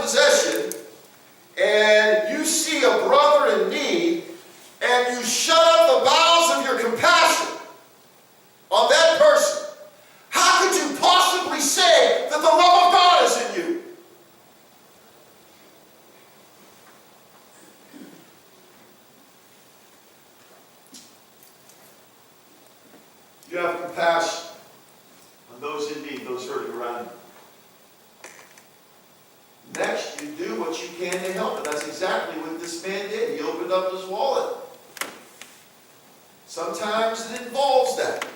possession and you see a brother in need and you shut up the bowels of your compassion on that person, how could you possibly say that the love of God is in you? You have compassion on those in need, those hurting around you. Next, you do what you can to help. And that's exactly what this man did. He opened up his wallet. Sometimes it involves that.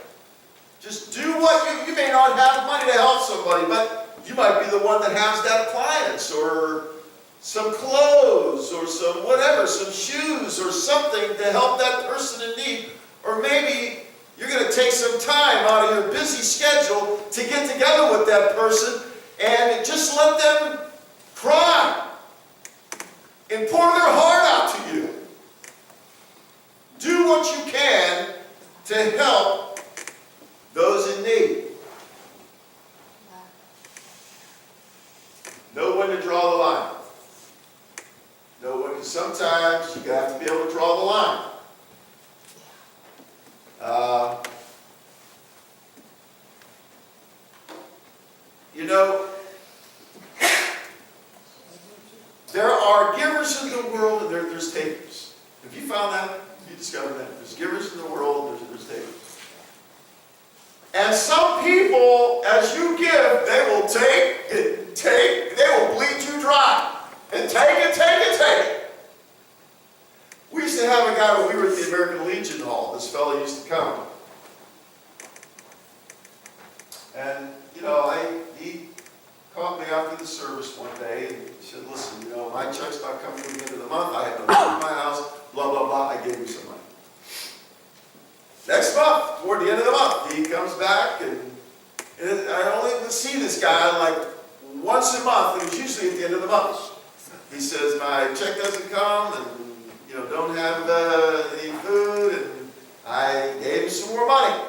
Just do what you may not have money to help somebody, but you might be the one that has that appliance or some clothes or some whatever, some shoes or something to help that person in need. Or maybe you're going to take some time out of your busy schedule to get together with that person and just let them cry and pour their heart out to you. Do what you can to help those in need. Know when to draw the line. Know when, because sometimes you have to be able to draw the line. You know, there are givers in the world and there's takers. Have you found that? Have you discovered that? There's givers in the world and there's takers. And some people, as you give, they will take, they will bleed you dry. And take it. We used to have a guy when we were at the American Legion Hall. This fellow used to come. And, you know, he called me after the service one day and he said, listen, you know, my check's not coming to the end of the month. I had to leave my house, blah, blah, blah. I gave you some money. Next month, toward the end of the month, he comes back and I only see this guy like once a month. It was usually at the end of the month. He says, my check doesn't come and, you know, don't have any food, and I gave him some more money.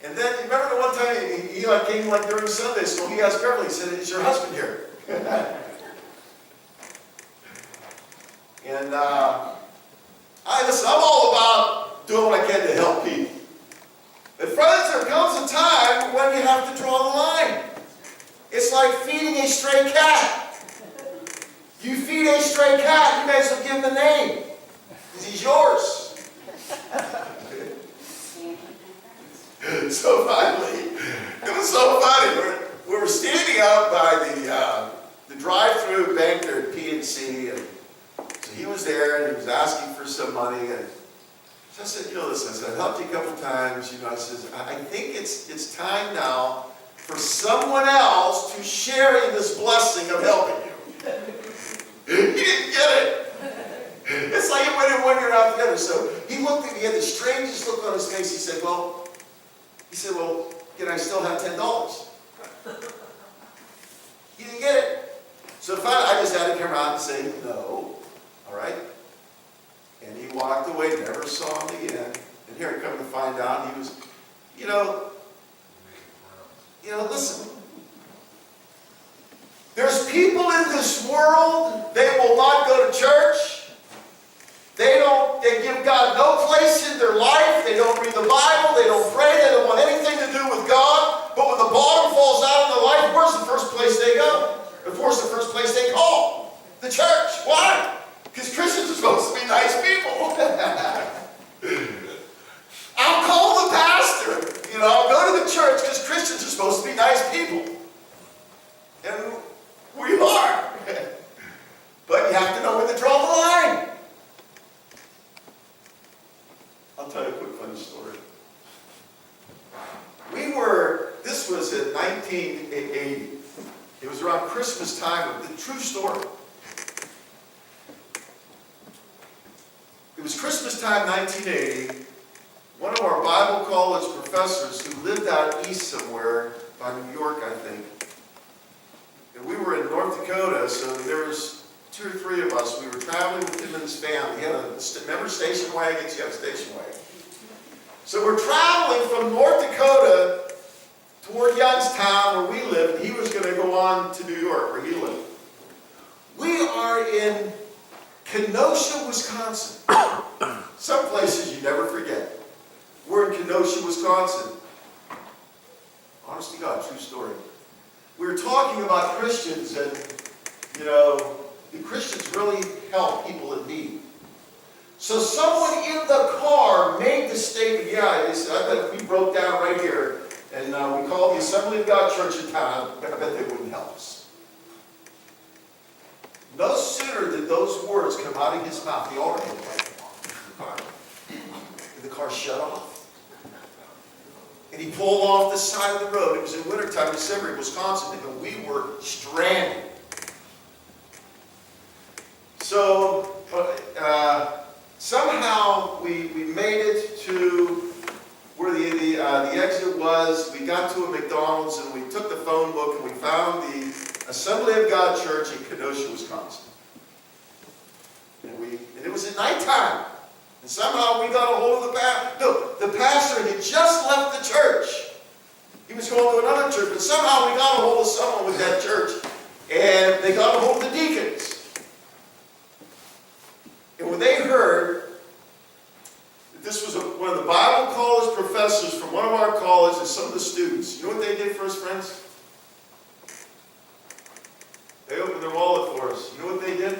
And then, you remember the one time he like came like during Sunday school, he asked Beverly, he said, is your husband here? And listen, I'm all about doing what I can to help people. But friends, there comes a time when you have to draw the line. It's like feeding a stray cat. You feed a stray cat, you may as well give him a name, because he's yours. So finally, it was so funny. We were standing out by the drive-through bank there at PNC, and so he was there, and he was asking for some money, and so I said, you know, listen, I said, I've helped you a couple times, you know, I said, I think it's time now for someone else to share in this blessing of helping you. He didn't get it. It's like when you're out together. So he looked at me, he had the strangest look on his face. He said, well, can I still have $10? He didn't get it. So finally, I just had to come around and say, no. All right? And he walked away, never saw him again. And here I come to find out he was, you know, listen. There's people in this world, they will not go to church. They give God no place in their life. They don't read the Bible. They don't pray. They don't want anything to do with God. But when the bottom falls out in their life, where's the first place they go? Of course, the first place they call? The church. Why? Because Christians are supposed to be nice people. I'll call the pastor. You know, I'll go to the church because Christians are supposed to be nice people. And we are. But you have to know when to draw the line. I'll tell you a quick funny story. This was in 1980. It was around Christmas time. The true story. It was Christmas time, 1980. One of our Bible college professors who lived out east somewhere, by New York, I think. And we were in North Dakota, so there was 2 or 3 of us. We were traveling with him and his family. He had remember station wagons? You have a station wagon. So we're traveling from North Dakota toward Youngstown, where we lived. He was going to go on to New York, where he lived. We are in Kenosha, Wisconsin. Some places you never forget. We're in Kenosha, Wisconsin. Honest to God, true story. We were talking about Christians, and, do Christians really help people in need? So someone in the car made the statement, they said, I bet if we broke down right here, and we called the Assembly of God Church in town, I bet they wouldn't help us. No sooner did those words come out of his mouth, the already had the car. And the car shut off. And he pulled off the side of the road. It was in wintertime, December in Wisconsin, and we were stranded. So, somehow we made it to where the exit was. We got to a McDonald's, and we took the phone book, and we found the Assembly of God Church in Kenosha, Wisconsin. And it was at nighttime. And somehow we got a hold of the pastor. No, the pastor had just left the church. He was going to another church, but somehow we got a hold of someone with that church, and they got a hold of the deacons. And when they heard that this was one of the Bible college professors from one of our colleges and some of the students, you know what they did for us, friends? They opened their wallet for us. You know what they did?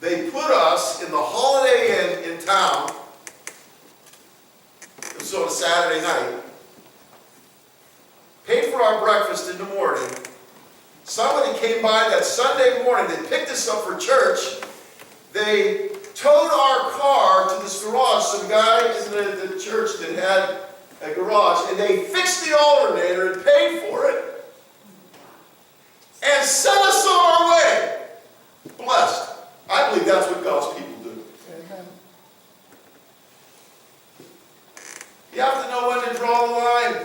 They put us in the Holiday Inn in town. It was on a Saturday night. Paid for our breakfast in the morning. Somebody came by that Sunday morning. They picked us up for church. They towed our car to this garage. Some guy in the church that had a garage. And they fixed the alternator and paid for it. And sent us on our way. Blessed. I believe that's what God's people do. Amen. You have to know when to draw the line.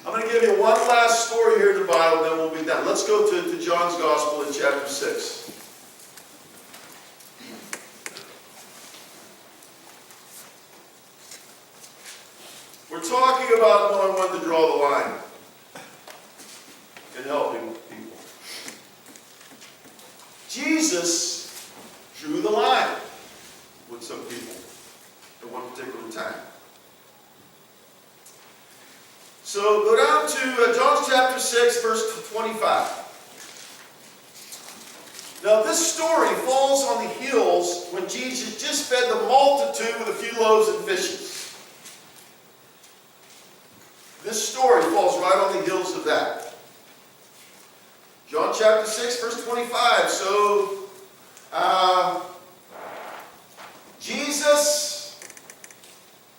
I'm going to give you one last story here in the Bible, then we'll be done. Let's go to John's Gospel in chapter 6. We're talking about knowing when to draw the line and helping people. Jesus drew the line with some people at one particular time. So go down to John chapter 6, verse 25. Now this story falls on the heels when Jesus just fed the multitude with a few loaves and fishes. This story falls right on the heels of that. John chapter 6, verse 25. So, Jesus,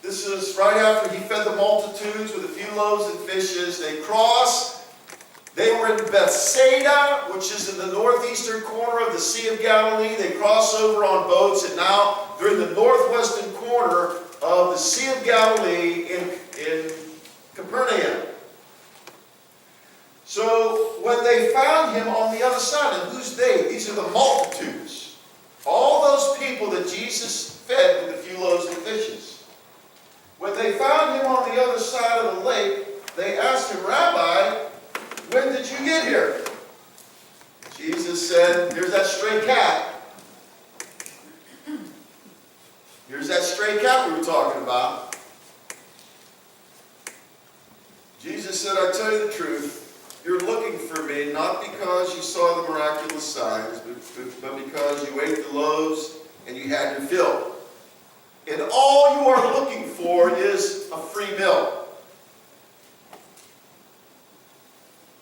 this is right after he fed the multitudes with a few loaves and fishes. They cross. They were in Bethsaida, which is in the northeastern corner of the Sea of Galilee. They cross over on boats, and now they're in the northwestern corner of the Sea of Galilee in Capernaum. So when they found him on the other side, and who's they? These are the multitudes. All those people that Jesus fed with a few loaves and fishes. When they found him on the other side of the lake, they asked him, Rabbi, when did you get here? Jesus said, here's that stray cat. Here's that stray cat we were talking about. Jesus said, I tell you the truth, you're looking for me not because you saw the miraculous signs, but because you ate the loaves and you had your fill. And all you are looking for is a free meal.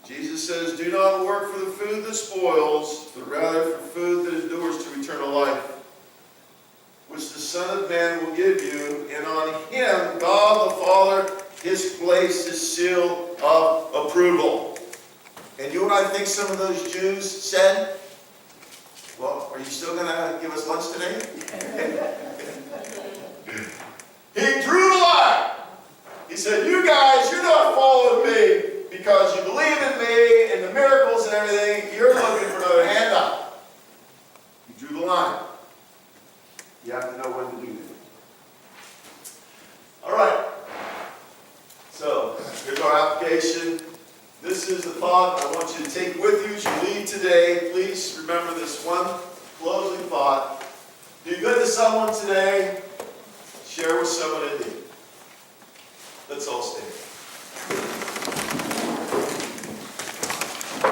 Jesus says, do not work for the food that spoils, but rather for food that endures to eternal life, which the Son of Man will give you, and on him, God the Father, his place is seal of approval. And you and I think some of those Jews said, well, are you still going to give us lunch today? He drew the line. He said, you guys, you're not following me because you believe in me and the miracles and everything. You're looking for another handout. He drew the line. You have to know when to do that. All right. So, here's our application. This is the thought I want you you to take with you as you leave today. Please remember this one closing thought. Do good to someone today. Share with someone in need. Let's all stand.